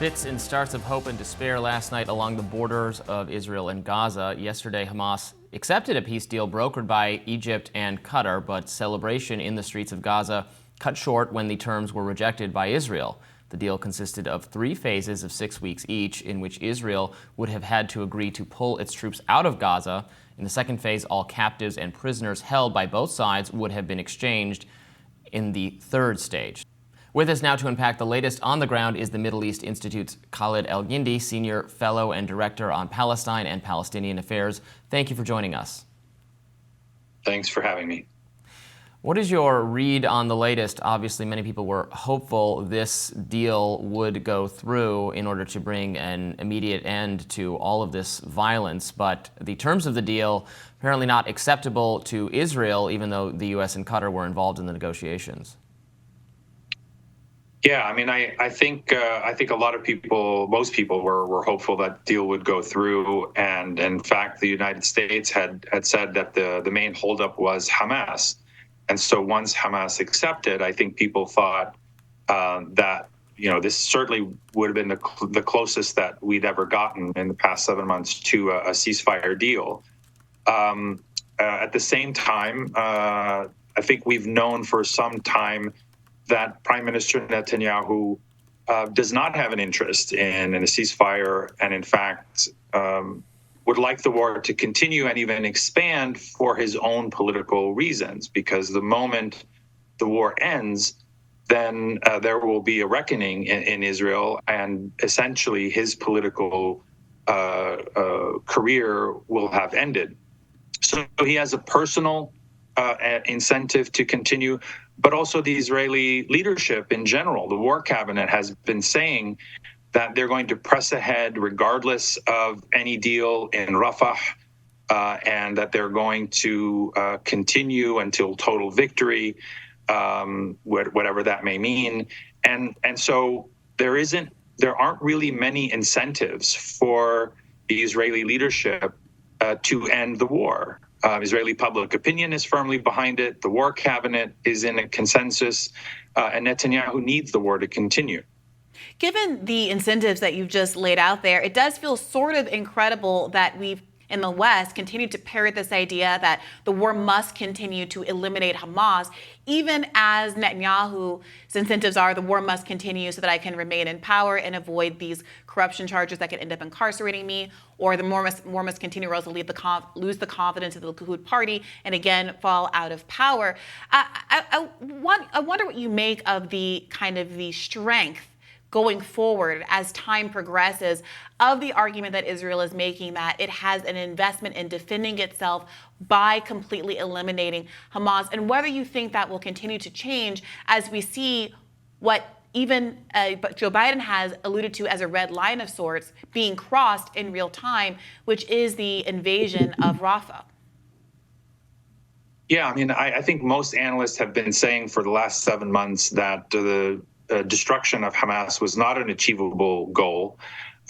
Fits and starts of hope and despair last night along the borders of Israel and Gaza. Yesterday, Hamas accepted a peace deal brokered by Egypt and Qatar, but celebration in the streets of Gaza cut short when the terms were rejected by Israel. The deal consisted of 3 phases of 6 weeks each, in which Israel would have had to agree to pull its troops out of Gaza. In the second phase, all captives and prisoners held by both sides would have been exchanged in the third stage. With us now to unpack the latest on the ground is the Middle East Institute's Khaled Elgindy, Senior Fellow and Director on Palestine and Palestinian Affairs. Thank you for joining us. Thanks for having me. What is your read on the latest? Obviously, many people were hopeful this deal would go through in order to bring an immediate end to all of this violence, but the terms of the deal apparently not acceptable to Israel, even though the U.S. and Qatar were involved in the negotiations. Yeah, I mean, I think a lot of people, most people were hopeful that deal would go through, and in fact, the United States had said that the main holdup was Hamas, and so once Hamas accepted, I think people thought that this certainly would have been the closest that we'd ever gotten in the past 7 months to a ceasefire deal. At the same time, I think we've known for some time that Prime Minister Netanyahu does not have an interest in a ceasefire, and in fact would like the war to continue and even expand for his own political reasons, because the moment the war ends, then there will be a reckoning in Israel, and essentially his political career will have ended. So he has a personal incentive to continue, but also the Israeli leadership in general. The war cabinet has been saying that they're going to press ahead regardless of any deal in Rafah, and that they're going to continue until total victory, whatever that may mean. And so there aren't really many incentives for the Israeli leadership to end the war. Israeli public opinion is firmly behind it. The war cabinet is in a consensus, and Netanyahu needs the war to continue. Given the incentives that you've just laid out there, it does feel sort of incredible that we've, in the West, continued to parrot this idea that the war must continue to eliminate Hamas, even as Netanyahu's incentives are the war must continue so that I can remain in power and avoid these corruption charges that could end up incarcerating me, or the war must continue or else I'll lose the confidence of the Likud party and again fall out of power. I wonder what you make of the kind of the strength going forward as time progresses of the argument that Israel is making that it has an investment in defending itself by completely eliminating Hamas, and whether you think that will continue to change as we see what even Joe Biden has alluded to as a red line of sorts being crossed in real time, which is the invasion of Rafah. Yeah, I mean, I think most analysts have been saying for the last 7 months that the destruction of Hamas was not an achievable goal,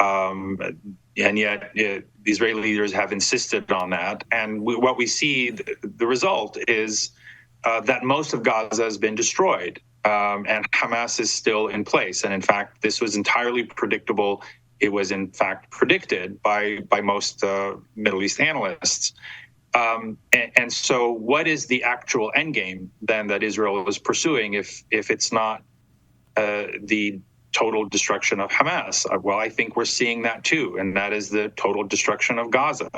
and yet the Israeli leaders have insisted on that. And what we see, the result is that most of Gaza has been destroyed, and Hamas is still in place. And in fact, this was entirely predictable. It was in fact predicted by most Middle East analysts. And so what is the actual endgame then that Israel is pursuing if it's not the total destruction of Hamas? Well, I think we're seeing that too, and that is the total destruction of Gaza.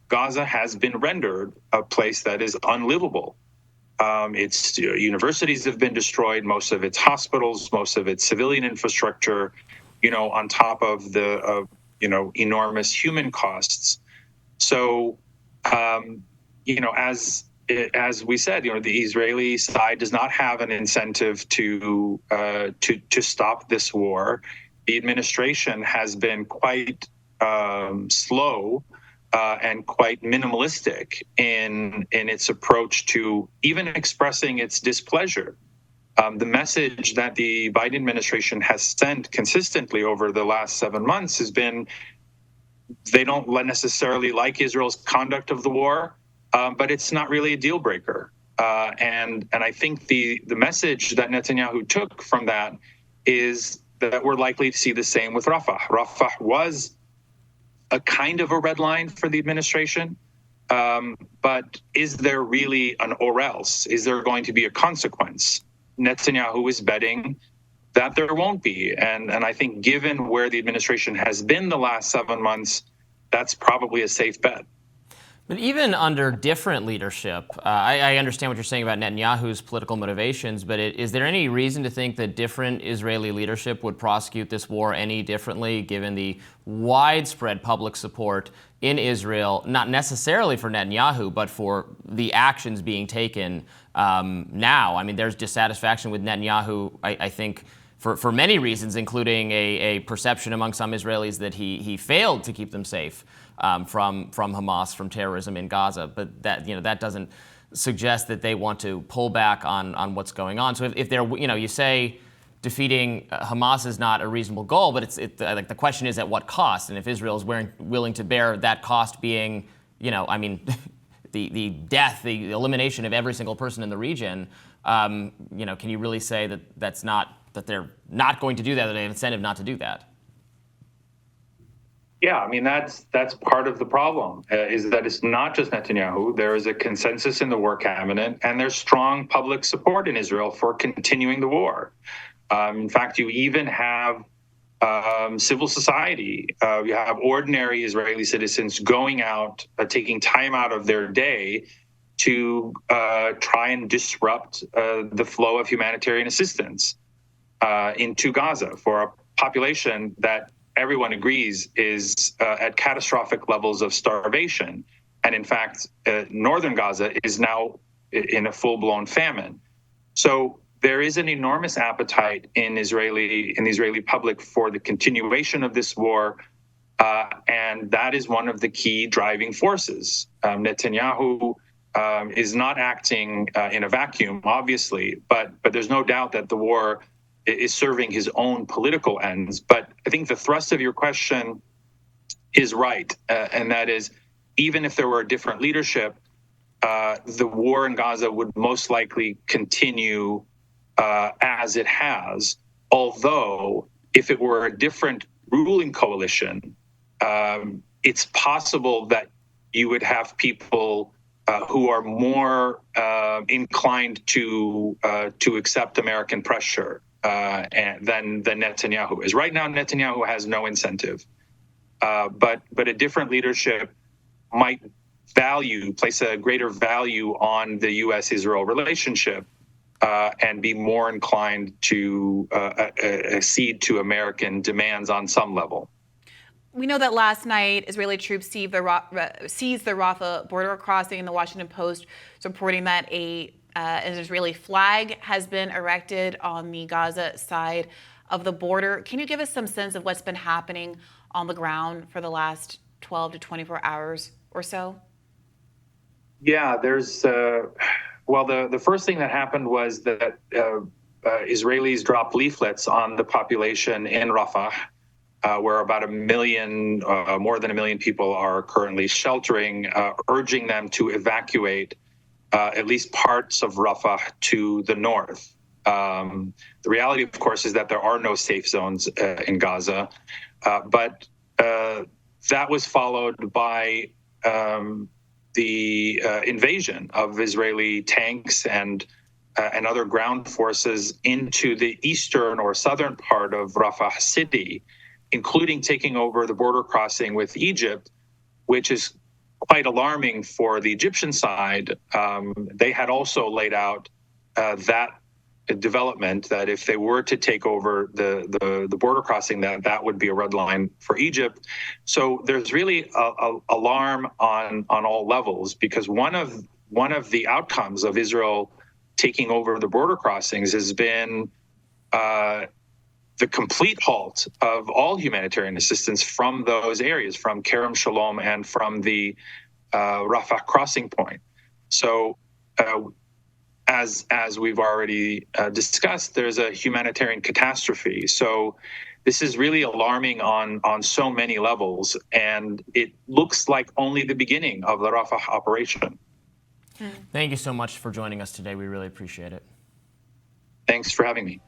Gaza has been rendered a place that is unlivable. Its universities have been destroyed, most of its hospitals, most of its civilian infrastructure, on top of the enormous human costs. So, as we said, the Israeli side does not have an incentive to stop this war. The administration has been quite slow and quite minimalistic in its approach to even expressing its displeasure. The message that the Biden administration has sent consistently over the last 7 months has been they don't necessarily like Israel's conduct of the war, but it's not really a deal breaker. And I think the message that Netanyahu took from that is that we're likely to see the same with Rafah. Rafah was a kind of a red line for the administration, but is there really an or else? Is there going to be a consequence? Netanyahu is betting that there won't be. And I think given where the administration has been the last 7 months, that's probably a safe bet. But even under different leadership, I understand what you're saying about Netanyahu's political motivations, but is there any reason to think that different Israeli leadership would prosecute this war any differently, given the widespread public support in Israel, not necessarily for Netanyahu, but for the actions being taken now? I mean, there's dissatisfaction with Netanyahu, I think, for many reasons, including a perception among some Israelis that he failed to keep them safe from Hamas, from terrorism in Gaza. But that doesn't suggest that they want to pull back on what's going on. So if they're, you say defeating Hamas is not a reasonable goal, but like the question is at what cost? And if Israel is willing to bear that cost being, the death, the elimination of every single person in the region, can you really say that they're not going to do that, that they have incentive not to do that? Yeah, I mean, that's part of the problem, is that it's not just Netanyahu. There is a consensus in the war cabinet, and there's strong public support in Israel for continuing the war. In fact, you even have civil society. You have ordinary Israeli citizens going out, taking time out of their day to try and disrupt the flow of humanitarian assistance into Gaza for a population that everyone agrees is at catastrophic levels of starvation. And in fact, northern Gaza is now in a full-blown famine. So there is an enormous appetite in the Israeli public for the continuation of this war, and that is one of the key driving forces. Netanyahu is not acting in a vacuum, obviously, but there's no doubt that the war is serving his own political ends. But I think the thrust of your question is right, and that is, even if there were a different leadership, the war in Gaza would most likely continue as it has. Although, if it were a different ruling coalition, it's possible that you would have people who are more inclined to accept American pressure than Netanyahu is. Right now, Netanyahu has no incentive, but a different leadership might place a greater value on the U.S.-Israel relationship and be more inclined to accede to American demands on some level. We know that last night Israeli troops seized the Rafah border crossing, and the Washington Post is reporting that an Israeli flag has been erected on the Gaza side of the border. Can you give us some sense of what's been happening on the ground for the last 12 to 24 hours or so? Yeah, there's the first thing that happened was that Israelis dropped leaflets on the population in Rafah, where about more than a million people are currently sheltering, urging them to evacuate at least parts of Rafah to the north. The reality, of course, is that there are no safe zones in Gaza, but that was followed by the invasion of Israeli tanks and other ground forces into the eastern or southern part of Rafah city, including taking over the border crossing with Egypt, which is quite alarming for the Egyptian side. They had also laid out that development, that if they were to take over the border crossing, that would be a red line for Egypt. So there's really a alarm on all levels, because one of the outcomes of Israel taking over the border crossings has been the complete halt of all humanitarian assistance from those areas, from Kerem Shalom and from the Rafah crossing point. So as we've already discussed, there's a humanitarian catastrophe. So this is really alarming on so many levels, and it looks like only the beginning of the Rafah operation. Thank you so much for joining us today. We really appreciate it. Thanks for having me.